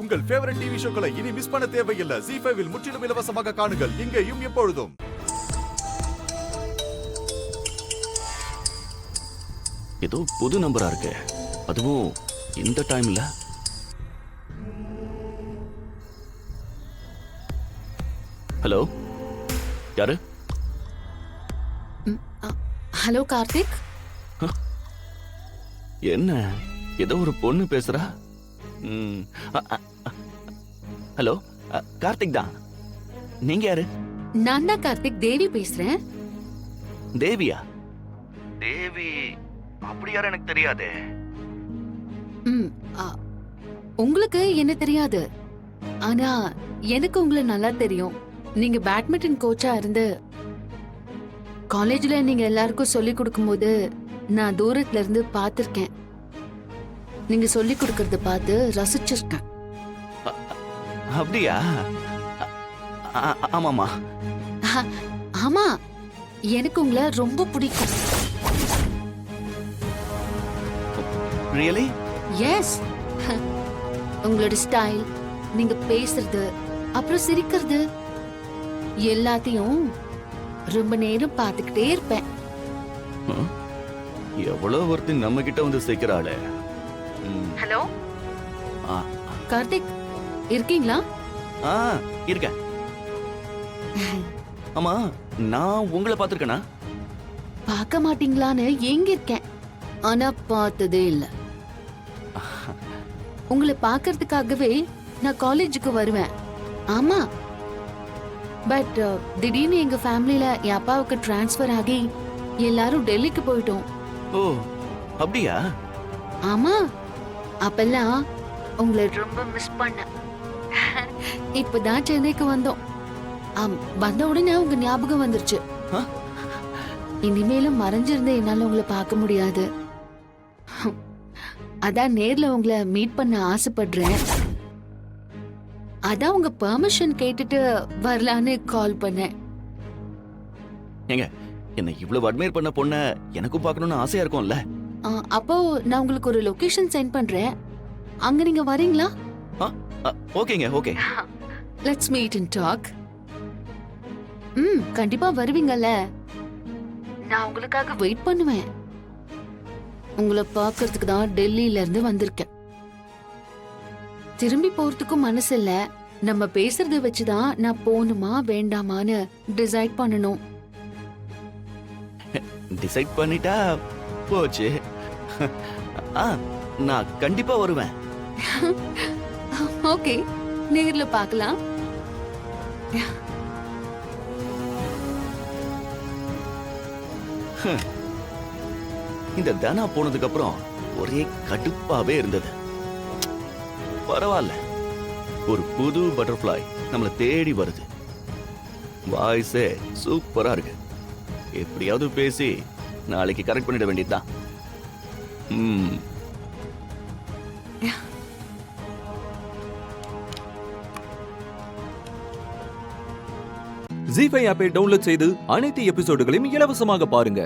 உங்கள் favourite TV ஷோக்களை இனி miss பண்ண தேவையில்லை. ZEE5 இல் முற்றிலும் இலவசமாக காணுங்கள். இங்கேயும் எப்பொழுதும். ஏதோ புது நம்பரா இருக்கு, அதுவும் இந்த டைம்ல. ஹலோ, யாரு? ஹலோ கார்த்திக். என்ன ஏதோ ஒரு பொண்ணு பேசுறா? ஹலோ, கார்த்திக் தான். நீங்க யாரு? நான் தான் கார்த்திக், தேவி பேசுறேன். தேவியா? தேவி அப்படி யாரும் எனக்கு தெரியாதே. உங்களுக்கு என்ன தெரியாது, ஆனா எனக்கு உங்களை நல்லா தெரியும். நீங்க பேட்மிண்டன் கோச்சா இருந்து காலேஜ்ல நீங்க எல்லாருக்கும் சொல்லி கொடுக்கும்போது நான் தூரத்துல இருந்து பாத்திருக்கேன். நீங்க சொல்லி கொடுக்கறத பார்த்து ரசிச்சிருக்கேன். அப்படியா? ஆமாமா. ஆமா, எனக்கு உங்களை ரொம்ப பிடிக்கும். ரியலி? எஸ். உங்களோட ஸ்டைல், நீங்க பேசுறது, அப்புறம் சிரிக்கிறது, எல்லாத்தையும் ரொம்ப நேரம் பார்த்துக்கிட்டே இருப்பேன். எவ்வளவு ஒருத்தி நம்ம கிட்ட வந்து சேர்க்கிறாளே. ஹலோ கார்த்திக், இருக்கீங்களா? இருக்கேன். ஆமா, நான் உங்களை பார்த்திருக்கேனா? பார்க்க மாட்டீங்களான்னு எங்க இருக்கேன், ஆனா பார்த்ததே இல்ல. உங்களை பார்க்கறதுக்காகவே நான் காலேஜுக்கு வருவேன். ஆமா, பட் திடீர்னு எங்க ஃபேமிலில என் அப்பாவுக்கு டிரான்ஸ்ஃபர் ஆகி எல்லாரும் டெல்லிக்கு போயிட்டோம். ஓ, அப்படியா? ஆமா, அப்பெல்லாம் உங்களை ரொம்ப மிஸ் பண்ணேன். இப்பதான் சென்னைக்கு வந்தோம். வந்த உடனே உங்க ஞாபகம் வந்துருச்சு. இனிமேலும் மறைஞ்சிருந்த என்னால உங்களை பார்க்க முடியாது. அதான் நேர்ல உங்களை மீட் பண்ண ஆசைப்படுறேன். அதான் உங்க பெர்மிஷன் கேட்டுட்டு வரலான்னு கால் பண்ணேன். ஏங்க, என்ன இவ்வளவு அட்மையர் பண்ண பொண்ண எனக்கும் பார்க்கணும்னு ஆசையா இருக்கும்ல. அப்போ நான் உங்களுக்கு ஒரு லொகேஷன் சென்ட் பண்றேன், அங்க நீங்க வரீங்களா? ஓகேங்க, okay. Let's meet and talk. கண்டிப்பா வருவீங்கல்ல? நான் உங்களுக்காக வெயிட் பண்ணுவேன். உங்களை பார்க்கறதுக்கு தான் டெல்லியில இருந்து வந்திருக்கேன். திரும்பி போறதுக்கும் மனசு இல்ல. நம்ம பேசுறத வச்சுதான் நான் போகணுமா வேண்டாமான்னு டிசைட் பண்ணணும். டிசைட் பண்ணிட்டா போச்சு. நான் கண்டிப்பா வருவேன். ஓகே, நேர்ல பார்க்கலாம். இந்த தனா போனதுக்கு அப்புறம் ஒரே கடுப்பாவே இருந்தது. பரவாயில்ல, ஒரு புது பட்டர்ஃப்ளை நம்மள தேடி வருது. வாய்ஸே சூப்பரா இருக்கு. எப்படியாவது பேசி நாளைக்கு கரெக்ட் பண்ணிட வேண்டியதுதான். ZEE5 ஆப்பை டவுன்லோட் செய்து அனைத்து எபிசோடுகளையும் இலவசமாக பாருங்க.